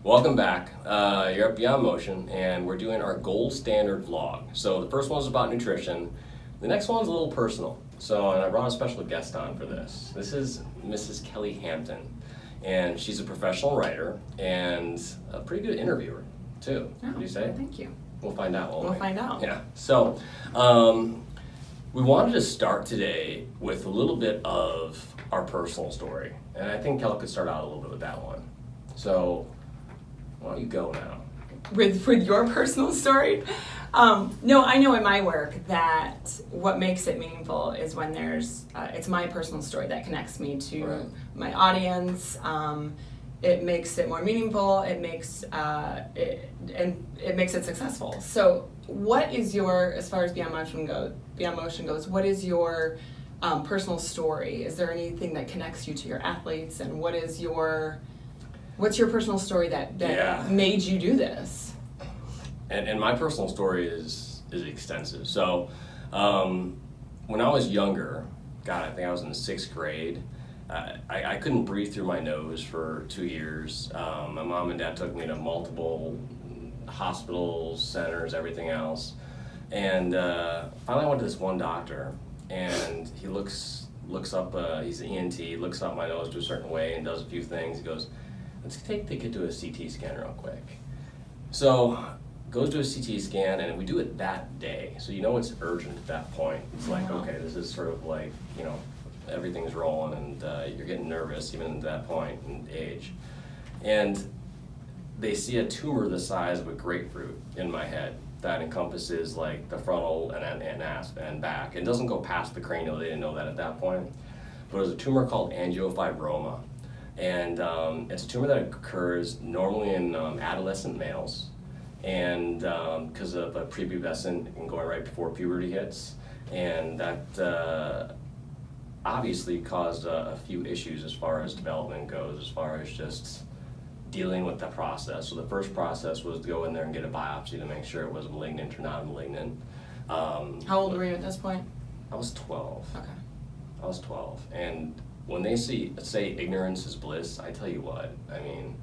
Welcome back. You're at Beyond Motion, and we're doing our gold standard vlog. So the first one's about nutrition. The next one's a little personal. And I brought a special guest on for this. This is Mrs. Kelly Hampton, and she's a professional writer and a pretty good interviewer too. Oh, what do you say? Well, thank you. We'll find out. Won't we? We'll find out. Yeah. So we wanted to start today with a little bit of our personal story, and I think Kelly could start out a little bit with that one. So why don't you go now? With your personal story? No, I know in my work that what makes it meaningful is when there's, it's my personal story that connects me to Right. my audience. It makes it more meaningful. It makes it makes it successful. So, what is your, as far as Beyond Motion goes, what is your personal story? Is there anything that connects you to your athletes, and what's your personal story that made you do this? And my personal story is extensive. So when I was younger, I think I was in the 6th grade, I couldn't breathe through my nose for 2 years. My mom and dad took me to multiple hospitals, centers, everything else. And finally I went to this one doctor, and he looks up, he's an ENT, looks up my nose to a certain way and does a few things. He goes, let's take the kid to a CT scan real quick. So goes to a CT scan, and we do it that day. So it's urgent at that point. It's like, okay, this is sort of like, everything's rolling, and you're getting nervous even at that point in age. And they see a tumor the size of a grapefruit in my head that encompasses like the frontal and back. It doesn't go past the cranial. They didn't know that at that point. But it was a tumor called Angiofibroma. And it's a tumor that occurs normally in adolescent males, and because of a prepubescent and going right before puberty hits, and that obviously caused a few issues as far as development goes, as far as just dealing with the process. So the first process was to go in there and get a biopsy to make sure it was malignant or not malignant. How old were you at this point? I was 12. Okay. I was 12, and when they say ignorance is bliss, I tell you what, I mean,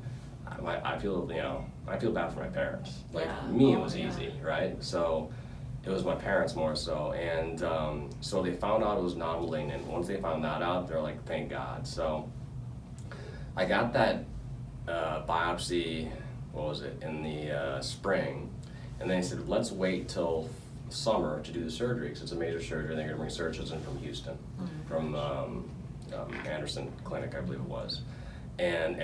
I feel bad for my parents. Like me, it was easy, right? So it was my parents more so, and so they found out it was non-malignant. Once they found that out, they're like, thank God. So I got that biopsy, in the spring, and they said, let's wait till summer to do the surgery, because it's a major surgery. They're going to bring surgeons in from Houston, from Anderson Clinic, I believe it was, and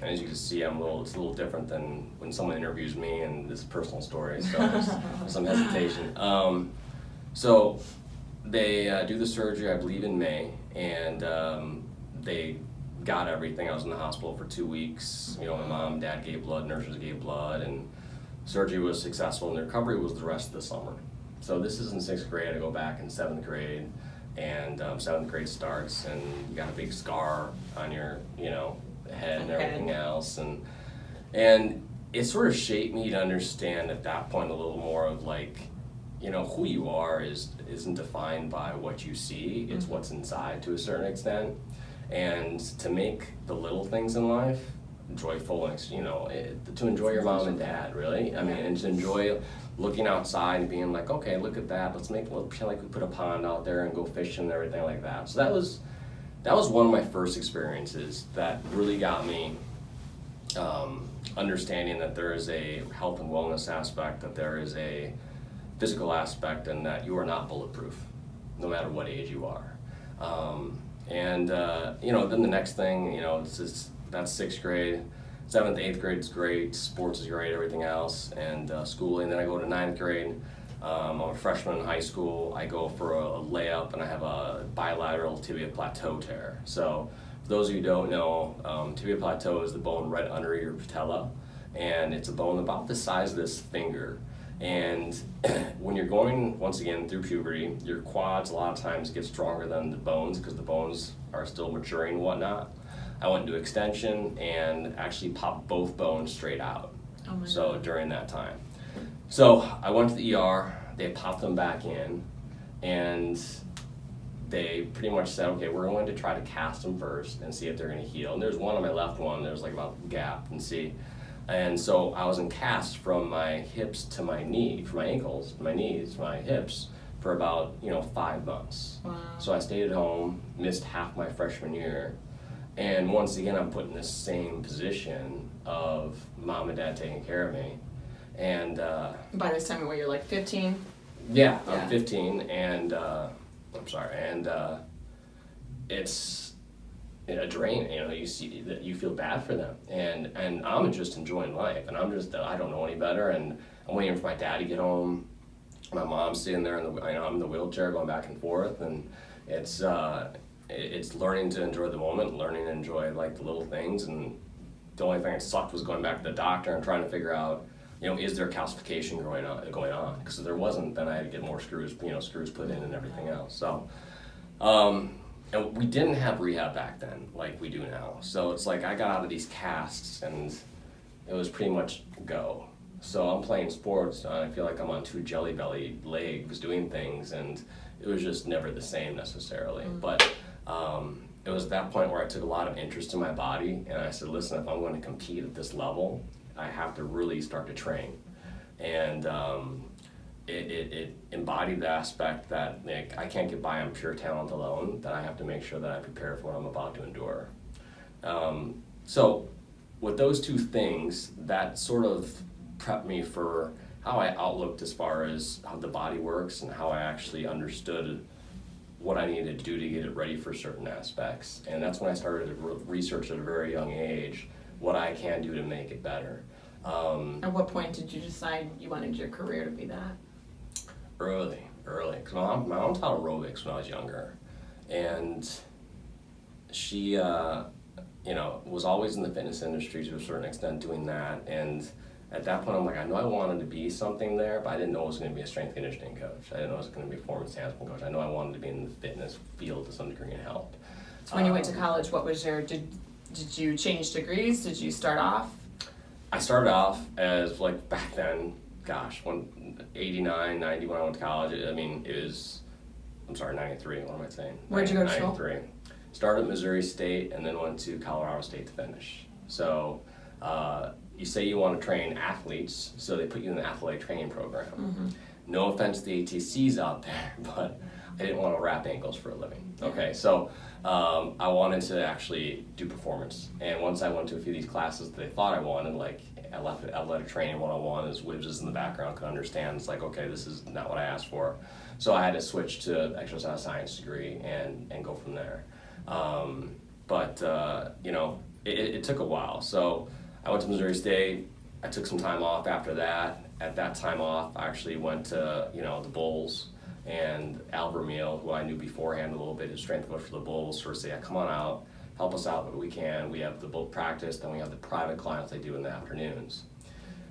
as you can see, it's a little different than when someone interviews me, and this is a personal story, so there's some hesitation. So they do the surgery, I believe, in May, and they got everything. I was in the hospital for 2 weeks. My mom and dad gave blood, nurses gave blood, and surgery was successful, and the recovery was the rest of the summer. So this is in 6th grade. I go back in 7th grade, and 7th grade starts, and you got a big scar on your, head and everything else, and it sort of shaped me to understand at that point a little more of like, who you are isn't defined by what you see. It's what's inside to a certain extent, and to make the little things in life joyful, and to enjoy your mom and dad, really. I mean, and to enjoy looking outside and being like, okay, look at that. Let's pretend like we put a pond out there and go fishing and everything like that. So that was one of my first experiences that really got me understanding that there is a health and wellness aspect, that there is a physical aspect, and that you are not bulletproof, no matter what age you are. Then the next thing, that's 6th grade. 7th, 8th grade is great, sports is great, everything else, and schooling. Then I go to 9th grade. I'm a freshman in high school. I go for a layup, and I have a bilateral tibia plateau tear. So for those of you who don't know, tibia plateau is the bone right under your patella, and it's a bone about the size of this finger. And when you're going, once again, through puberty, your quads a lot of times get stronger than the bones, because the bones are still maturing and whatnot. I went into extension and actually popped both bones straight out. Oh my So God. during that time. So I went to the ER, they popped them back in, and they pretty much said, okay, we're going to try to cast them first and see if they're going to heal. And there's one on my left one, there's like about a gap and see. And so I was in cast from my hips to my knee, from my ankles, my knees, my hips, for about 5 months. Wow. So I stayed at home, missed half my freshman year, and once again I'm put in this same position of mom and dad taking care of me. And by this time, you're like 15. Yeah, Yeah. I'm 15, and it's a drain. You see that you feel bad for them, and I'm just enjoying life, and I don't know any better, and I'm waiting for my dad to get home. My mom's sitting there, I'm in the wheelchair going back and forth, and it's learning to enjoy the moment, learning to enjoy like the little things, and the only thing that sucked was going back to the doctor and trying to figure out, is there calcification going on? Because if there wasn't, then I had to get more screws put in and everything else. So, and we didn't have rehab back then like we do now. So it's like I got out of these casts and it was pretty much go. So I'm playing sports and I feel like I'm on two jelly belly legs doing things, and it was just never the same necessarily. But it was at that point where I took a lot of interest in my body, and I said, listen, if I'm going to compete at this level, I have to really start to train. And it embodied the aspect that I can't get by on pure talent alone, that I have to make sure that I prepare for what I'm about to endure. So with those two things, that sort of prepped me for how I outlooked as far as how the body works and how I actually understood what I needed to do to get it ready for certain aspects. And that's when I started to research at a very young age what I can do to make it better. At what point did you decide you wanted your career to be that? Early. Because my mom taught aerobics when I was younger. And she, was always in the fitness industry to a certain extent doing that. And at that point, I'm like, I know I wanted to be something there, but I didn't know it was going to be a strength conditioning coach. I didn't know it was going to be a performance enhancement coach. I know I wanted to be in the fitness field to some degree and help. So when you went to college, what was did you change degrees? Did you start off? I started off as, like, back then, when 89, 90 when I went to college, it was, 93, what am I saying? Where'd you go to school? 93. Started at Missouri State and then went to Colorado State to finish. So, you say you want to train athletes, so they put you in the athletic training program. Mm-hmm. No offense to the ATCs out there, but I didn't want to wrap ankles for a living. Okay, so I wanted to actually do performance. And once I went to a few of these classes that they thought I wanted, like athletic training 101, as Wibbs in the background could understand, it's like, okay, this is not what I asked for. So I had to switch to exercise science degree and go from there. It took a while. So I went to Missouri State. I took some time off after that. At that time off, I actually went to, the Bulls, and Al Vermeil, who I knew beforehand a little bit, his strength coach for the Bulls, sort of said, come on out, help us out what we can. We have the boat practice, then we have the private clients they do in the afternoons.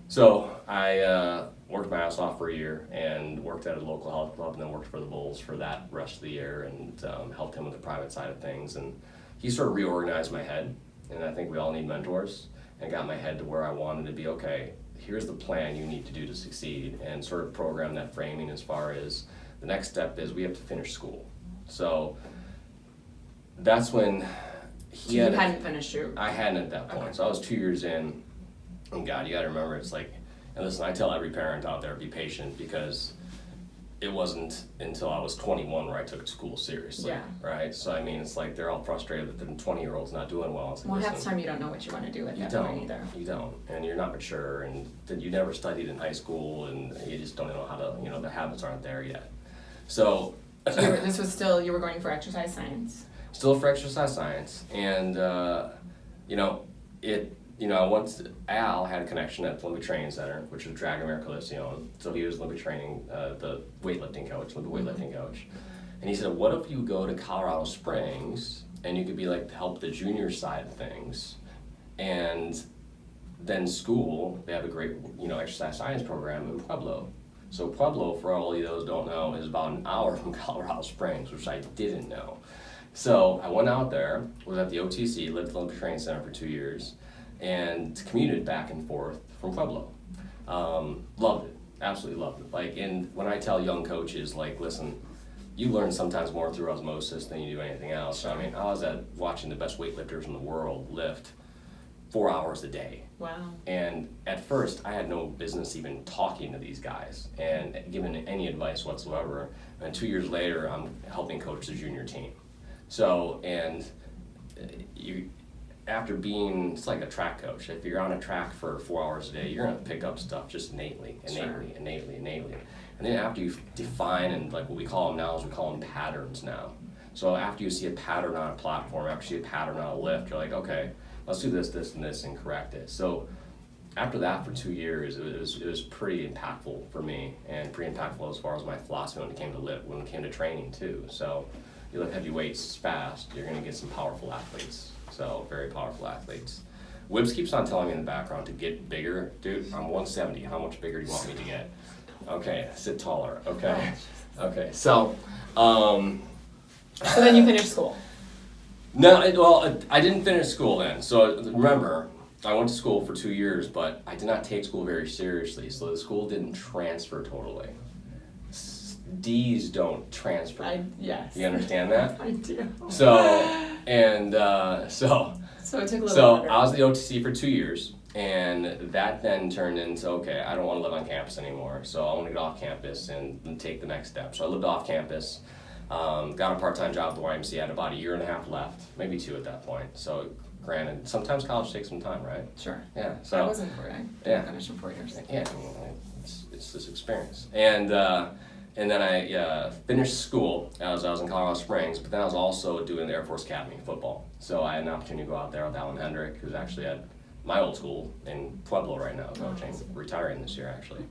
So I worked my ass off for a year and worked at a local health club, and then worked for the Bulls for that rest of the year, and helped him with the private side of things. And he sort of reorganized my head, and I think we all need mentors, and got my head to where I wanted to be. Okay, here's the plan you need to do to succeed, and sort of program that framing as far as the next step is we have to finish school. So that's when you hadn't finished your... I hadn't at that point. Okay. So I was 2 years in, and God, you gotta remember, it's like, and listen, I tell every parent out there, be patient, because it wasn't until I was 21 where I took school seriously, yeah. Right? So I mean, it's like they're all frustrated that the 20-year-old's not doing well. Well, half the time you don't know what you want to do at that point either. You don't, and you're not mature, and you never studied in high school, and you just don't know how to, the habits aren't there yet. So this was still, you were going for exercise science? Still for exercise science, and Al had a connection at the Olympic Training Center, which was Dragomir Coalition. So he was Olympic training, the weightlifting coach, And he said, what if you go to Colorado Springs and you could be like, help the junior side of things, and then school, they have a great, exercise science program in Pueblo. So Pueblo, for all of those who don't know, is about an hour from Colorado Springs, which I didn't know. So I went out there, was at the OTC, lived at the Olympic Training Center for 2 years, and commuted back and forth from Pueblo. Loved it, absolutely loved it. When I tell young coaches, listen, you learn sometimes more through osmosis than you do anything else. Sure. I mean, I was watching the best weightlifters in the world lift 4 hours a day. Wow. And at first, I had no business even talking to these guys and giving any advice whatsoever. And 2 years later, I'm helping coach the junior team. So, and you, after being, it's like a track coach. If you're on a track for 4 hours a day, you're gonna pick up stuff just innately. And then after you define, and like what we call them now is we call them patterns now. So after you see a pattern on a platform, after you see a pattern on a lift, you're like, okay, let's do this, this, and this, and correct it. So after that, for 2 years, it was pretty impactful for me, and pretty impactful as far as my philosophy when it came to training too. So you lift heavy weights fast, you're gonna get some powerful athletes. So very powerful athletes. Wibbs keeps on telling me in the background to get bigger. Dude, I'm 170. How much bigger do you want me to get? Okay, sit taller. Okay. Okay. So then you finished school. No, I didn't finish school then. So remember, I went to school for 2 years, but I did not take school very seriously. So the school didn't transfer totally. D's don't transfer. Yes. You understand that? I do. So it took a little So I was the OTC for 2 years, and that then turned into, okay, I don't want to live on campus anymore, so I want to get off campus and take the next step. So I lived off campus, got a part-time job at the YMCA, had about 1.5 years left, maybe 2 at that point. So granted, sometimes college takes some time, right? Sure. Yeah. So I wasn't for it. I finished in 4 years. Yeah, I mean, it's this experience. And then I finished school. I was in Colorado Springs, but then I was also doing the Air Force Academy football. So I had an opportunity to go out there with Alan Hendrick, who's actually at my old school in Pueblo right now, coaching, retiring this year actually.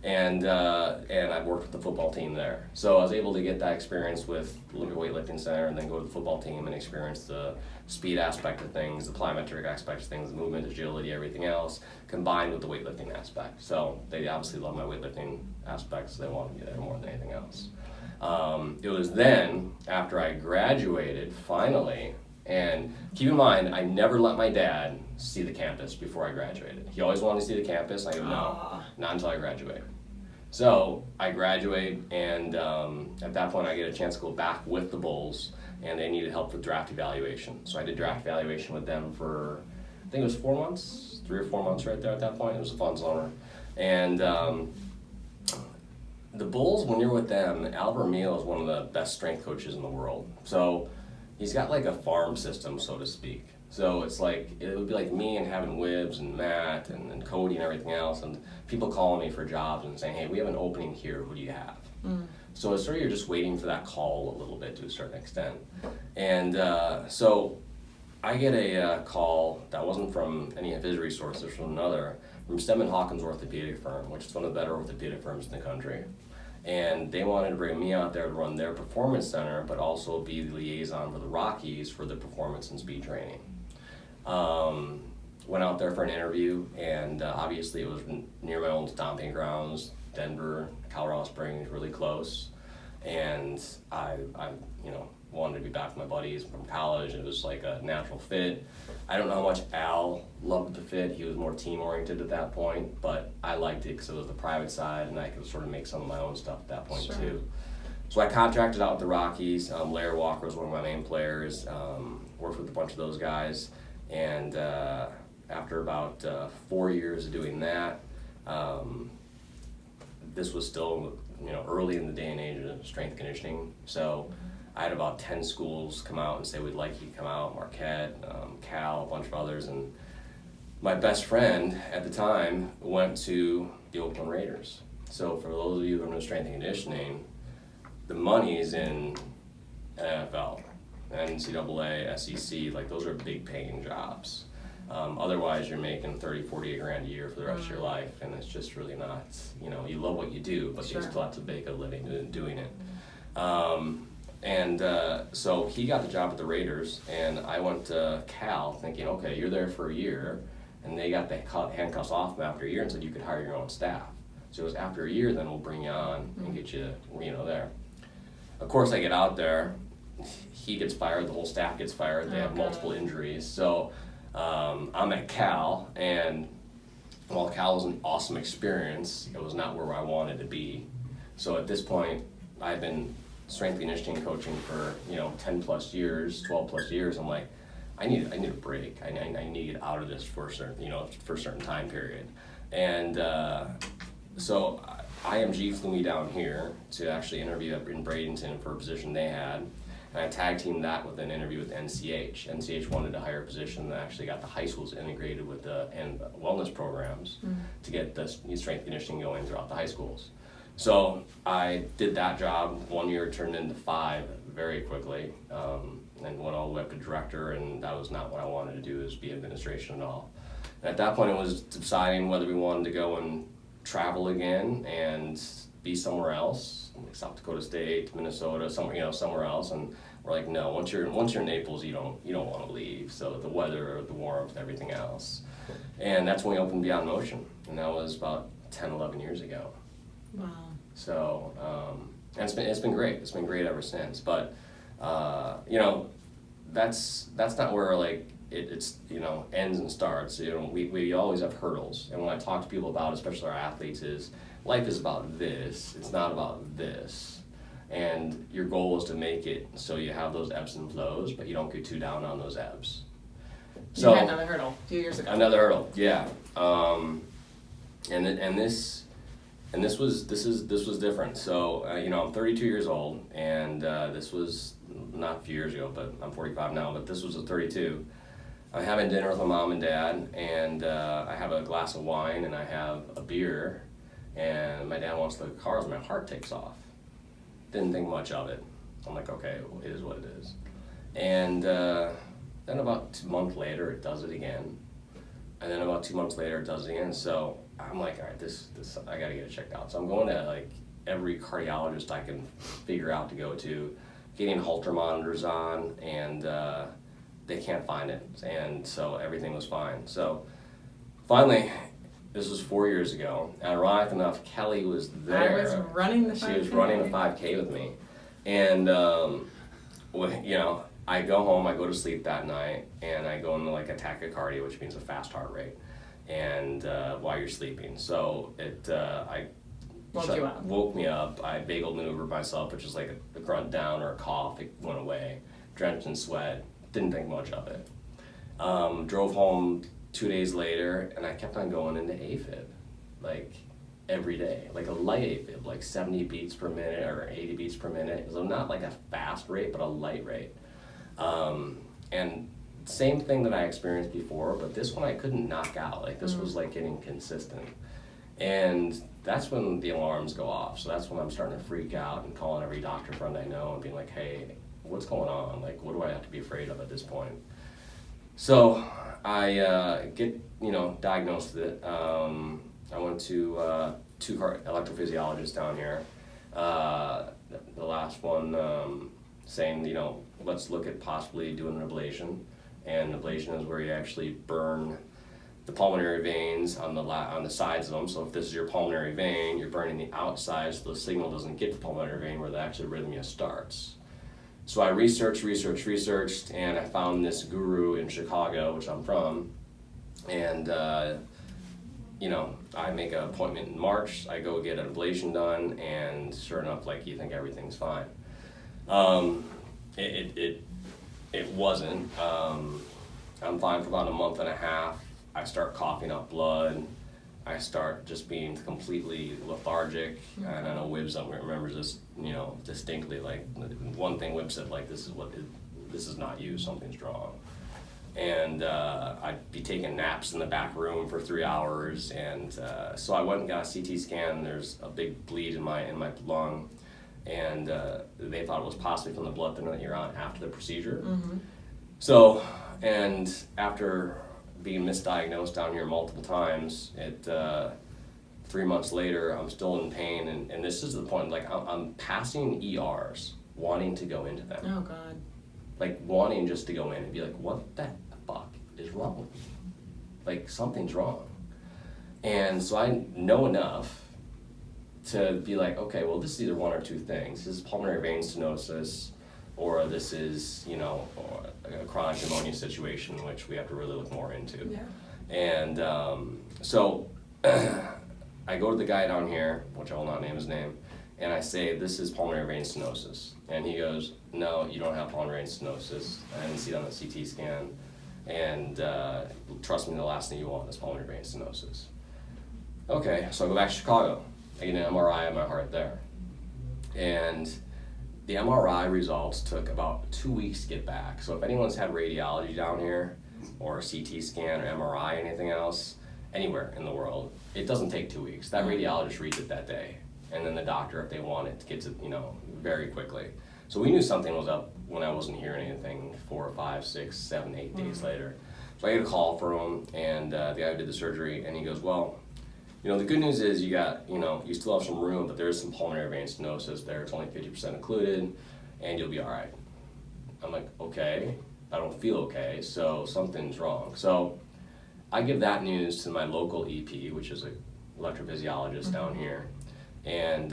And I worked with the football team there. So I was able to get that experience with Olympic Weightlifting Center and then go to the football team and experience the speed aspect of things, the plyometric aspect of things, the movement, agility, everything else, combined with the weightlifting aspect. So they obviously love my weightlifting aspects, so they wanted me there more than anything else. It was then, after I graduated, finally, and keep in mind, I never let my dad see the campus before I graduated. He always wanted to see the campus, and I go, no, not until I graduate. So I graduate, and at that point I get a chance to go back with the Bulls, and they needed help with draft evaluation. So I did draft evaluation with them for, I think it was 4 months, 3 or 4 months right there at that point. It was a fun summer. And the Bulls, when you're with them, Al Vermeil is one of the best strength coaches in the world. So he's got like a farm system, so to speak. So it's like, it would be like me and having Wibbs and Matt and Cody and everything else, and people calling me for jobs and saying, hey, we have an opening here, who do you have? So it's sort of, you're just waiting for that call a little bit to a certain extent. And so I get a call that wasn't from any of his resources, from another, from Stem and Hawkins Orthopedic Firm, which is one of the better orthopedic firms in the country. And they wanted to bring me out there to run their performance center, but also be the liaison for the Rockies for the performance and speed training. Went out there for an interview, and obviously it was near my old stomping grounds, Denver, Colorado Springs, really close. And I wanted to be back with my buddies from college. It was like a natural fit. I don't know how much Al loved the fit. He was more team-oriented at that point, but I liked it because it was the private side, and I could sort of make some of my own stuff at that point too. So I contracted out with the Rockies. Larry Walker was one of my main players. Worked with a bunch of those guys, and after about 4 years of doing that, this was still early in the day and age of strength conditioning. So I had about 10 schools come out and say, we'd like you to come out, Marquette, Cal, a bunch of others. And my best friend at the time went to the Oakland Raiders. So for those of you who know strength and conditioning, the money's in NFL, NCAA, SEC, like those are big paying jobs. Otherwise you're making 30, 40 grand a year for the rest of your life, and it's just really not, you love what you do, but you still have to make a living doing it. So he got the job at the Raiders, and I went to Cal thinking, okay, you're there for a year, and they got the handcuffs off him after a year and said you could hire your own staff. So it was after a year, then we'll bring you on and get you, there. Of course, I get out there, he gets fired, the whole staff gets fired, they have multiple injuries. So I'm at Cal, and while Cal was an awesome experience, it was not where I wanted to be. So at this point, I've been strength and conditioning coaching for 10 plus years, 12 plus years. I'm like, I need a break. I need to get out of this for a certain time period. And so IMG flew me down here to actually interview up in Bradenton for a position they had. And I tag teamed that with an interview with NCH. NCH wanted to hire a position that actually got the high schools integrated with the wellness programs to get the strength conditioning going throughout the high schools. So I did that job. 1 year turned into 5 very quickly, and went all the way up to director, and that was not what I wanted to do, is be administration at all. And at that point, it was deciding whether we wanted to go and travel again and be somewhere else, like South Dakota State, Minnesota, somewhere else. And we're like, no, once you're in Naples, you don't want to leave. So the weather, the warmth, everything else. And that's when we opened Beyond Motion, and that was about 10, 11 years ago. Wow. So and it's been great. It's been great ever since. But that's not where like it's ends and starts. We always have hurdles, and when I talk to people about, especially our athletes, is life is about this. It's not about this. And your goal is to make it so you have those ebbs and flows, but you don't get too down on those ebbs. So you had another hurdle a few years ago. Another hurdle, yeah. This was different. So I'm 32 years old, and this was not a few years ago, but I'm 45 now. But this was at 32. I'm having dinner with my mom and dad, and I have a glass of wine and I have a beer, and my dad wants to look at cars, and my heart takes off. Didn't think much of it. I'm like, okay, well, it is what it is. And then about 2 months later, it does it again. And then about 2 months later, it does it again. So I'm like, all right, this I gotta get it checked out. So I'm going to like every cardiologist I can figure out to go to, getting Holter monitors on, and they can't find it. And so everything was fine. So finally, this was 4 years ago. And ironic enough, Kelly was there. I was running the 5K. She was running the 5K with me. And I go home, I go to sleep that night, and I go into like a tachycardia, which means a fast heart rate, and while you're sleeping. So I woke me up. I bagel maneuvered myself, which is like a grunt down or a cough. It went away. Drenched in sweat. Didn't think much of it. Drove home 2 days later, and I kept on going into A-Fib, like every day, like a light A-Fib, like 70 beats per minute or 80 beats per minute. So not like a fast rate, but a light rate. And same thing that I experienced before, but this one I couldn't knock out. Like this was like getting consistent. And that's when the alarms go off. So that's when I'm starting to freak out and calling every doctor friend I know and being like, hey, what's going on? Like, what do I have to be afraid of at this point? So I get, diagnosed with it. I went to 2 electrophysiologists down here. The last one saying, let's look at possibly doing an ablation. And ablation is where you actually burn the pulmonary veins on the sides of them. So if this is your pulmonary vein, you're burning the outside so the signal doesn't get to the pulmonary vein where the actual arrhythmia starts. So I researched, and I found this guru in Chicago, which I'm from, and I make an appointment in March. I go get an ablation done, and sure enough, like you think everything's fine. It wasn't. I'm fine for about a month and a half. I start coughing up blood. I start just being completely lethargic. And I know Wib remembers this, distinctly. Like one thing Wib said, like this is not you. Something's wrong. And I'd be taking naps in the back room for 3 hours. And so I went and got a CT scan. There's a big bleed in my lung. And they thought it was possibly from the blood thinner that you're on after the procedure. Mm-hmm. So, and after being misdiagnosed down here multiple times, 3 months later, I'm still in pain, and this is the point, like I'm passing ERs, wanting to go into them. Oh God. Like wanting just to go in and be like, what the fuck is wrong with me? Like something's wrong. And so I know enough to be like, okay, well, this is either one or two things. This is pulmonary vein stenosis, or this is, a chronic pneumonia situation, which we have to really look more into. Yeah. And so I go to the guy down here, which I will not name his name, and I say, this is pulmonary vein stenosis. And he goes, no, you don't have pulmonary vein stenosis. I didn't see it on the CT scan. And trust me, the last thing you want is pulmonary vein stenosis. Okay, so I go back to Chicago. I get an MRI of my heart there. And the MRI results took about 2 weeks to get back. So if anyone's had radiology down here, or a CT scan, or MRI, anything else, anywhere in the world, it doesn't take 2 weeks. That radiologist reads it that day. And then the doctor, if they want it, gets it, very quickly. So we knew something was up when I wasn't hearing anything 4, 5, 6, 7, 8 days later. So I get a call from him, and the guy who did the surgery, and he goes, well, the good news is you still have some room, but there is some pulmonary vein stenosis there. It's only 50% occluded, and you'll be all right. I'm like, okay, I don't feel okay, so something's wrong. So I give that news to my local EP, which is an electrophysiologist down here. And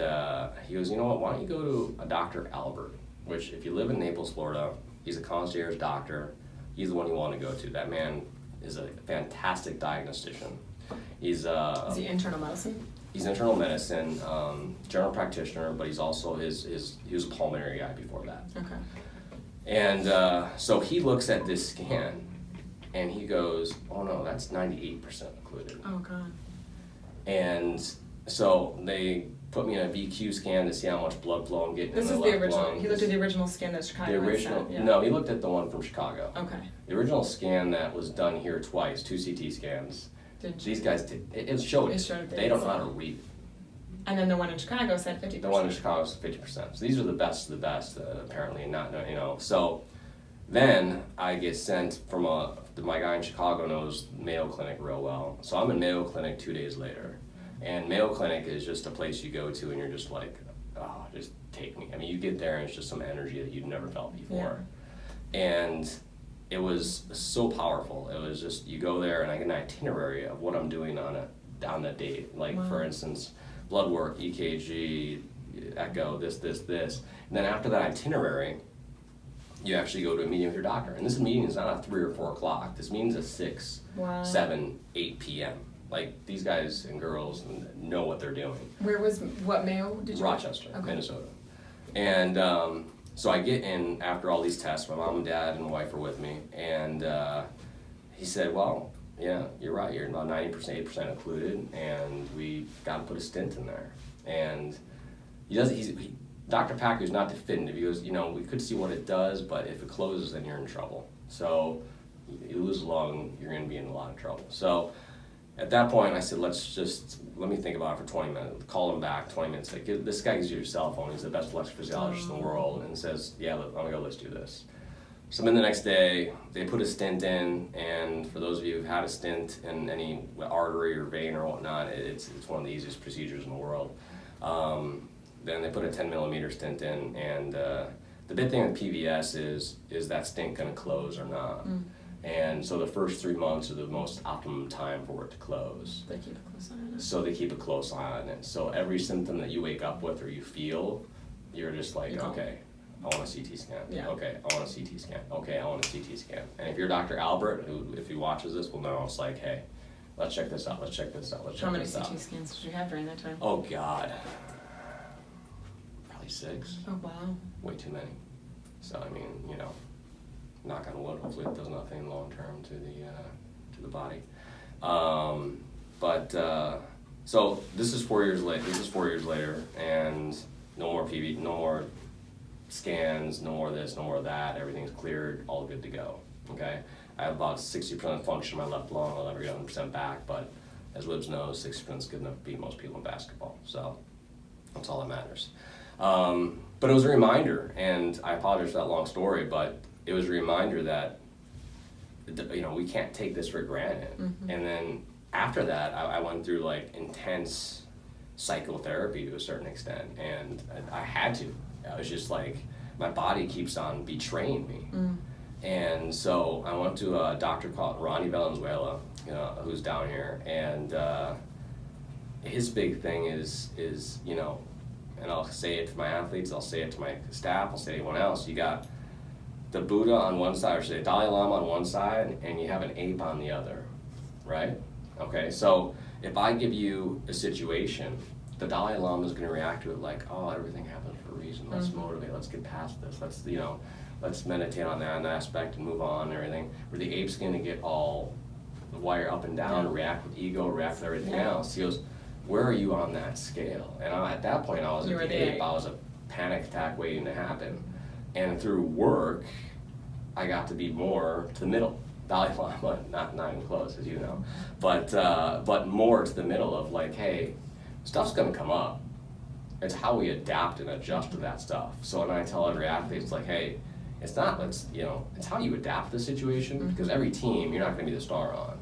he goes, you know what, why don't you go to a Dr. Albert, which if you live in Naples, Florida, he's a concierge doctor. He's the one you want to go to. That man is a fantastic diagnostician. Is he internal medicine? He's internal medicine, general practitioner, but he's also he was a pulmonary guy before that. Okay. And so he looks at this scan, and he goes, oh no, that's 98% occluded. Oh God. And so they put me in a VQ scan to see how much blood flow I'm getting in the left lung. He looked at the original scan that Chicago had sent, yeah. No, he looked at the one from Chicago. Okay. The original scan that was done here twice, 2 CT scans. These guys did, it showed it. They don't know how to read it. And then the one in Chicago said 50%. The one in Chicago said 50%. So these are the best of the best, apparently, So then I get sent from my guy in Chicago knows Mayo Clinic real well. So I'm in Mayo Clinic 2 days later. And Mayo Clinic is just a place you go to and you're just like, oh, just take me. I mean, you get there and it's just some energy that you've never felt before. Yeah. And it was so powerful. It was just, you go there and I get an itinerary of what I'm doing on that date. Like, for instance, blood work, EKG, echo, this. And then after that itinerary, you actually go to a meeting with your doctor. And this meeting is not at 3 or 4 o'clock. This meeting's at 6, 7, 8 p.m. Like, these guys and girls know what they're doing. What Mayo did you? Rochester, okay. Minnesota. And so I get in after all these tests. My mom and dad and wife are with me. And he said, well, yeah, you're right. You're about 90%, 8% occluded. And we got to put a stent in there. And Dr. Packer's not definitive. He goes, we could see what it does, but if it closes, then you're in trouble. So you lose a lung, you're going to be in a lot of trouble. So at that point, I said, let me think about it for 20 minutes. Call him back, 20 minutes. Like, this guy gives you your cell phone. He's the best electrophysiologist in the world. And says, yeah, I'm going to go, let's do this. So then the next day, they put a stent in. And for those of you who've had a stent in any artery or vein or whatnot, it's one of the easiest procedures in the world. Then they put a 10 millimeter stent in. And the big thing with PVS is that stent going to close or not? And so the first 3 months are the most optimum time for it to close. They keep a close eye on it. So they keep a close eye on it. So every symptom that you wake up with or you feel, you're just like, okay, I want a CT scan. Yeah. Okay, I want a CT scan. Okay, I want a CT scan. And if you're Dr. Albert, who, if he watches this, will know, it's like, hey, let's check this out, let's check this out, let's check this out. How many CT scans did you have during that time? Oh, God. Probably 6. Oh, wow. Way too many. So, I mean, knock on wood, hopefully it does nothing long term to the body. So this is 4 years later, and no more PV, no more scans, no more this, no more that. Everything's cleared, all good to go. Okay, I have about 60% function in my left lung. I'll never get 100% back, but as Wibbs knows, 60% is good enough to beat most people in basketball. So that's all that matters. But it was a reminder, and I apologize for that long story, but it was a reminder that, we can't take this for granted. Mm-hmm. And then after that, I went through like intense psychotherapy to a certain extent, and I had to. I was just like, my body keeps on betraying me. Mm. And so I went to a doctor called Ronnie Valenzuela, who's down here, and his big thing is and I'll say it to my athletes, I'll say it to my staff, I'll say to anyone else, you got the Buddha on one side, or say Dalai Lama on one side, and you have an ape on the other, right? Okay, so if I give you a situation the Dalai Lama is going to react to it like, oh, everything happens for a reason. Let's motivate. Let's get past this. Let's meditate on that aspect and move on and everything. Where the ape's going to get all wire up and down, react with ego, react with everything else. He goes, where are you on that scale? And at that point, I was a big ape. I was a panic attack waiting to happen. And through work, I got to be more to the middle. Dalai Lama, not even close, as you know, but more to the middle of like, hey, stuff's gonna come up. It's how we adapt and adjust to that stuff. So when I tell every athlete, it's like, hey, it's how you adapt to the situation, because every team, you're not gonna be the star on.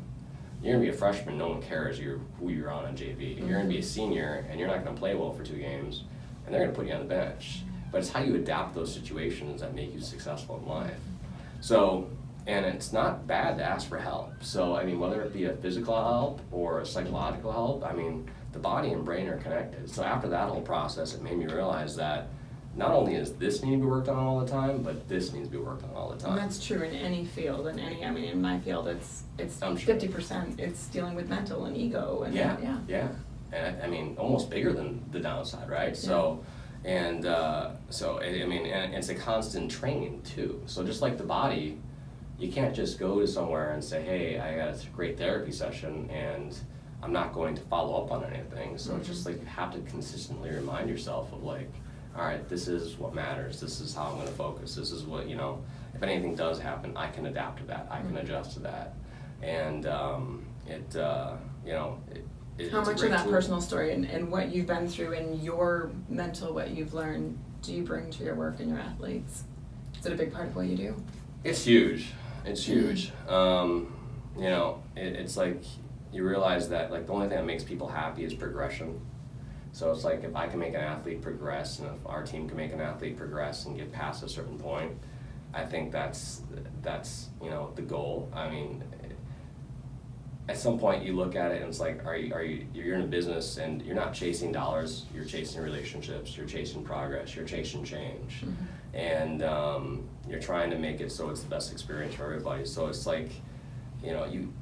You're gonna be a freshman, no one cares who you're on JV. You're gonna be a senior, and you're not gonna play well for 2 games, and they're gonna put you on the bench. But it's how you adapt those situations that make you successful in life. So, and it's not bad to ask for help. So, I mean, whether it be a physical help or a psychological help, I mean, the body and brain are connected. So after that whole process, it made me realize that not only is this need to be worked on all the time, but this needs to be worked on all the time. And that's true in any field. In my field, it's 50%. It's dealing with mental and ego. And yeah. And I mean, almost bigger than the downside, right? Yeah. So, and it's a constant training too. So just like the body, you can't just go to somewhere and say, hey, I got a great therapy session and I'm not going to follow up on anything. So it's just like you have to consistently remind yourself of like, all right, this is what matters. This is how I'm going to focus. This is what, if anything does happen, I can adapt to that. I can adjust to that. And how much of that tool. Personal story and what you've been through and your mental, what you've learned, do you bring to your work and your athletes? Is it a big part of what you do? It's huge. It's huge. It's like you realize that like the only thing that makes people happy is progression. So it's like if I can make an athlete progress, and if our team can make an athlete progress and get past a certain point, I think that's the goal. I mean, at some point you look at it and it's like, you're in a business and you're not chasing dollars, you're chasing relationships, you're chasing progress, you're chasing change, and you're trying to make it so it's the best experience for everybody. So it's like,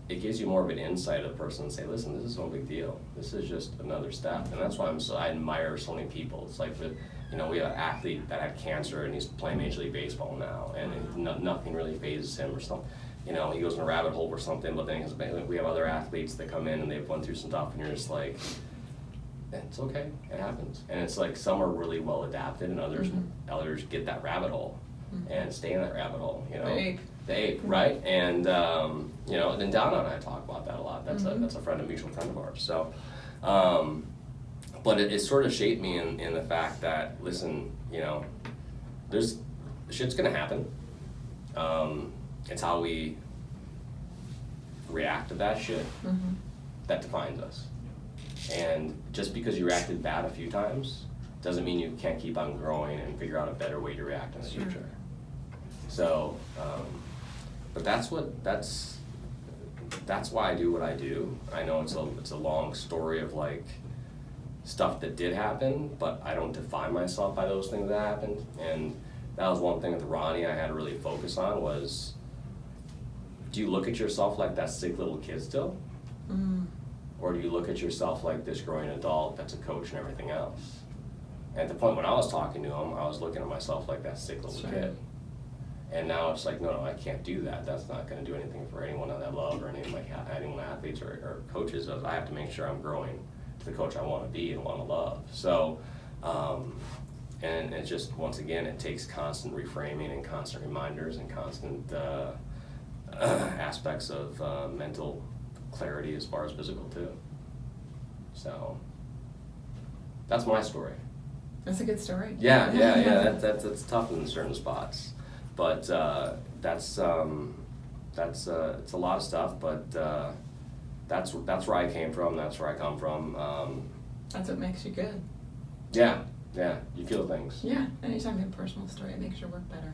it gives you more of an insight of the person and say, listen, this is no big deal. This is just another step. And that's why I admire so many people. It's like, we have an athlete that had cancer and he's playing Major League Baseball now, and nothing really phases him or something. He goes in a rabbit hole or something, but then we have other athletes that come in and they've went through some stuff and you're just like, it's okay, it happens. And it's like some are really well adapted and others get that rabbit hole and stay in that rabbit hole, The ape, right? And then Donna and I talk about that a lot. That's a mutual friend of ours. So, but it sort of shaped me in the fact that, listen, there's shit's gonna happen. It's how we react to that shit that defines us. And just because you reacted bad a few times doesn't mean you can't keep on growing and figure out a better way to react in the future. So, but that's why I do what I do. I know it's a long story of like stuff that did happen, but I don't define myself by those things that happened. And that was one thing with Ronnie I had to really focus on was, do you look at yourself like that sick little kid still? Or do you look at yourself like this growing adult that's a coach and everything else? And at the point when I was talking to him, I was looking at myself like that sick little kid. And now it's like, no, I can't do that. That's not going to do anything for anyone that I love or any of my athletes or coaches. I have to make sure I'm growing to the coach I want to be and want to love. So, and it's just, once again, it takes constant reframing and constant reminders and constant aspects of mental clarity as far as physical too. So that's my story. That's a good story. Yeah. That's tough in certain spots. But it's a lot of stuff, but that's where I came from, that's where I come from. That's what makes you good. Yeah, you feel things. Yeah, anytime you have a personal story, it makes your work better.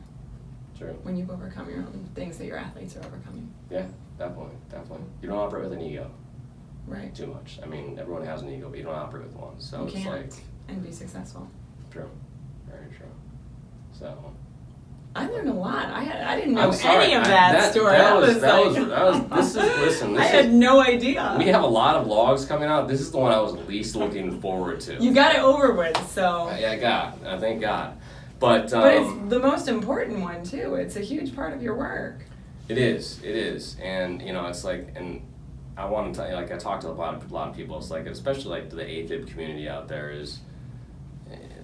True. When you've overcome your own things that your athletes are overcoming. Yeah, definitely. You don't operate with an ego. Right. Too much. I mean, everyone has an ego, but you don't operate with one. So you can't and be successful. True. Very true. So, I learned a lot. I didn't know I'm sorry. any of that story. I had no idea. We have a lot of vlogs coming out. This is the one I was least looking forward to. You got it over with, so. Yeah, thank God. But it's the most important one too. It's a huge part of your work. It is, and it's like, and I want to tell you, like I talked to a lot of people. It's like, especially like the A-Fib community out there is.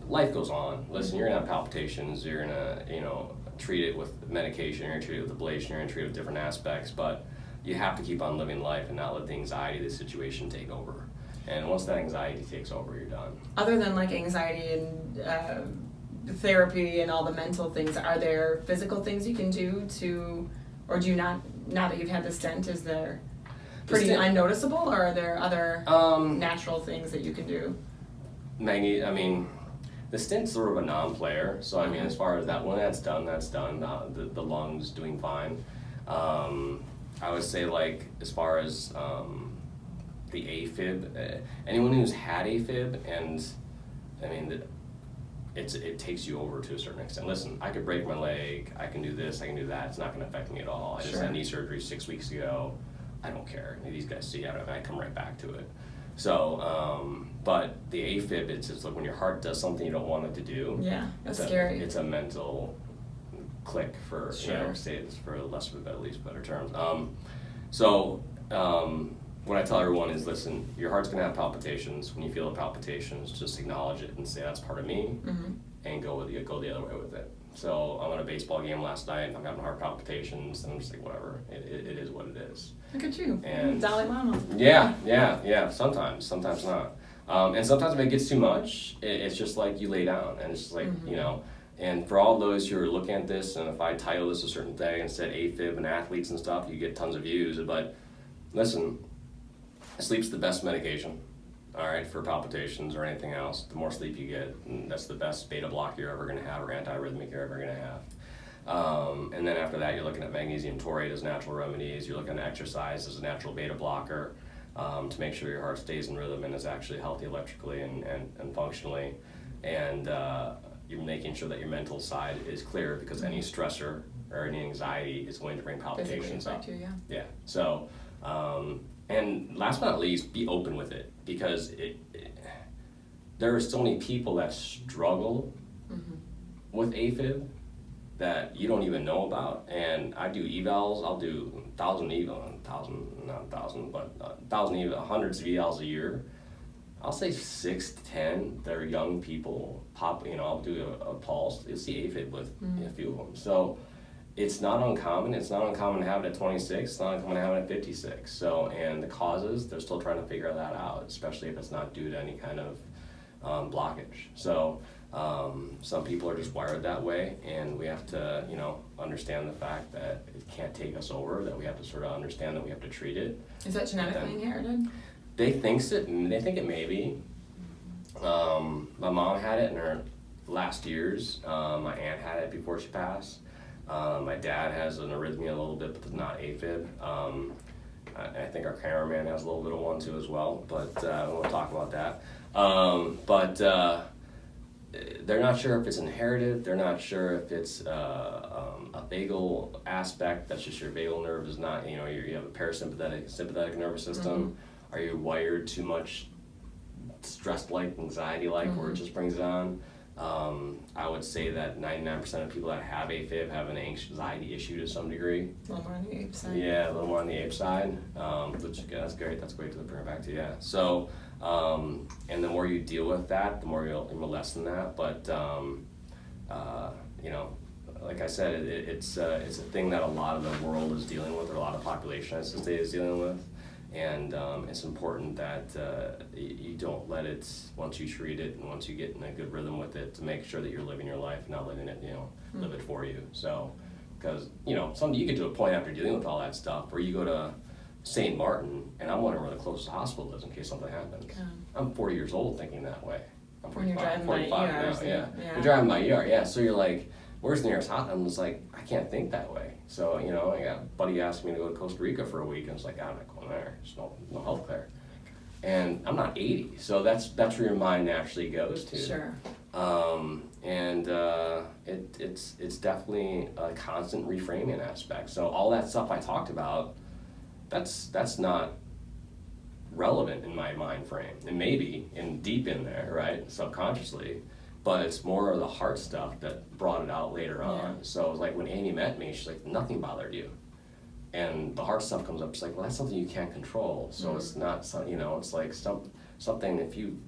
Life goes on. Listen, you're gonna have palpitations. You're gonna, treat it with medication. You're gonna treat it with ablation. You're gonna treat it with different aspects. But you have to keep on living life and not let the anxiety of the situation take over. And once that anxiety takes over, you're done. Other than like anxiety and therapy and all the mental things, are there physical things you can do to, or do you not? Now that you've had the stent, is there pretty unnoticeable, or are there other natural things that you can do? The stent's sort of a non-player, so as far as that, when that's done. The lungs doing fine. I would say, like, as far as the A-Fib, anyone who's had A-Fib, and it takes you over to a certain extent. Listen, I could break my leg, I can do this, I can do that. It's not going to affect me at all. I just had knee surgery 6 weeks ago. I don't care. These guys see how I come right back to it. So, but the A-Fib, it's just like when your heart does something you don't want it to do. Yeah, that's scary. It's a mental click for, say this for less of at least better terms. What I tell everyone is, listen, your heart's gonna have palpitations. When you feel the palpitations, just acknowledge it and say that's part of me, and go the other way with it. So I'm at a baseball game last night, and I'm having heart palpitations, and I'm just like, whatever, it is what it is. Look at you, and Dalai Lama. Yeah. Sometimes not. And sometimes if it gets too much, it's just like you lay down, and it's just like, and for all those who are looking at this, and if I title this a certain thing and said A-Fib and athletes and stuff, you get tons of views. But listen, sleep's the best medication, all right, for palpitations or anything else. The more sleep you get, that's the best beta block you're ever going to have, or antiarrhythmic you're ever going to have. And then after that, you're looking at magnesium taurate as natural remedies. You're looking at exercise as a natural beta blocker to make sure your heart stays in rhythm and is actually healthy electrically and functionally. And you're making sure that your mental side is clear, because any stressor or any anxiety is going to bring palpitations up. Yeah. So, and last but not least, be open with it, because there are so many people that struggle with A-Fib that you don't even know about. And I do evals. I'll do 1,000 hundreds of evals a year. I'll say 6 to 10. They're young people. I'll do a pulse. You'll see A-Fib with a few of them. So it's not uncommon. It's not uncommon to have it at 26. It's not uncommon to have it at 56. So, and the causes, they're still trying to figure that out, especially if it's not due to any kind of blockage. So some people are just wired that way, and we have to, understand the fact that it can't take us over, that we have to sort of understand that we have to treat it. Is that genetically inherited? They think it may be. My mom had it in her last years. My aunt had it before she passed. My dad has an arrhythmia a little bit, but not A-Fib. I think our cameraman has a little bit of one too as well, but we'll talk about that. They're not sure if it's inherited. They're not sure if it's a vagal aspect. That's just your vagal nerve is not, you have a sympathetic nervous system. Are you wired too much stress-like, anxiety-like, where it just brings it on? I would say that 99% of people that have A-Fib have an anxiety issue to some degree. A little more on the ape side. Yeah, a little more on the ape side, which that's great. That's great to bring it back to, yeah. So, and the more you deal with that, the more you'll lessen that. But, like I said, it's a thing that a lot of the world is dealing with, or a lot of population, I should say, is dealing with. And it's important that you don't let it, once you treat it and once you get in a good rhythm with it, to make sure that you're living your life, not letting it, live it for you. So, because, you get to a point after dealing with all that stuff where you go to St. Martin, and I'm wondering where the closest hospital is in case something happens. Okay. I'm 40 years old thinking that way. I'm 45 now, yeah. You're driving by ER, yeah. So you're like, where's the nearest hospital? I'm just like, I can't think that way. So, I got a buddy asked me to go to Costa Rica for a week, and I was like, I'm not going there. There's no health care. And I'm not 80, so that's where your mind naturally goes to. Sure. And it's definitely a constant reframing aspect. So all that stuff I talked about, that's not relevant in my mind frame. It may be deep in there, right, subconsciously, but it's more of the heart stuff that brought it out later on. So it was like when Amy met me, she's like, nothing bothered you. And the heart stuff comes up, it's like, well, that's something you can't control. So it's not, it's like something, if you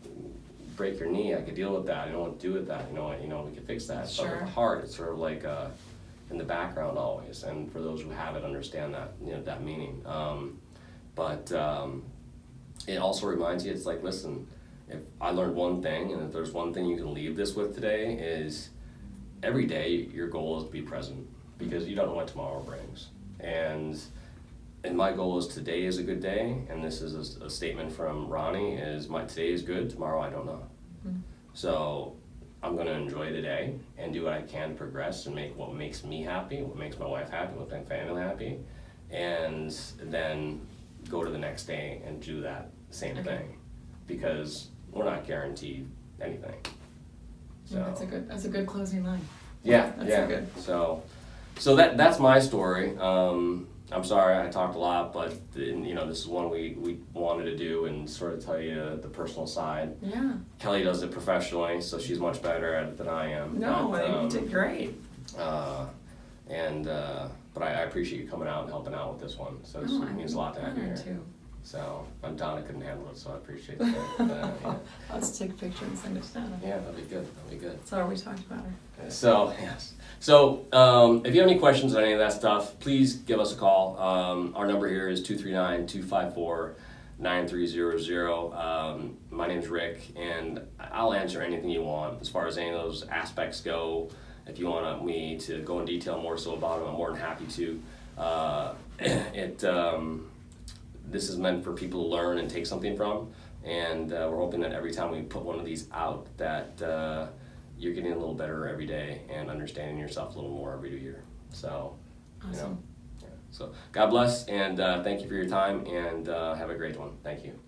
break your knee, I could deal with that. I don't want to do with that. We can fix that. Sure. But with the heart, it's sort of like in the background always. And for those who have it, understand that, that meaning. But it also reminds you, it's like, listen, if I learned one thing, and if there's one thing you can leave this with today, is every day your goal is to be present, because you don't know what tomorrow brings. And my goal is today is a good day, and this is a statement from Ronnie, is today is good, tomorrow I don't know. Mm-hmm. So I'm going to enjoy today and do what I can to progress and make what makes me happy, what makes my wife happy, what makes my family happy, and then go to the next day and do that same thing, because we're not guaranteed anything. So that's a good closing line. Yeah, that's good. So that's my story. I'm sorry I talked a lot, but this is one we wanted to do and sort of tell you the personal side. Yeah. Kelly does it professionally, so she's much better at it than I am. No, you did great. But I appreciate you coming out and helping out with this one. So it means a lot to have you here. Too. So Donna couldn't handle it, so I appreciate that. Let's take a picture and send it to Donna. Yeah, that'd be good. So we talked about her. So yes. So if you have any questions on any of that stuff, please give us a call. Our number here is 239-254-9300. My name's Rick, and I'll answer anything you want as far as any of those aspects go. If you want me to go in detail more so about them, I'm more than happy to. This is meant for people to learn and take something from, and we're hoping that every time we put one of these out that you're getting a little better every day and understanding yourself a little more every year. So, awesome. So God bless, and thank you for your time, and have a great one. Thank you.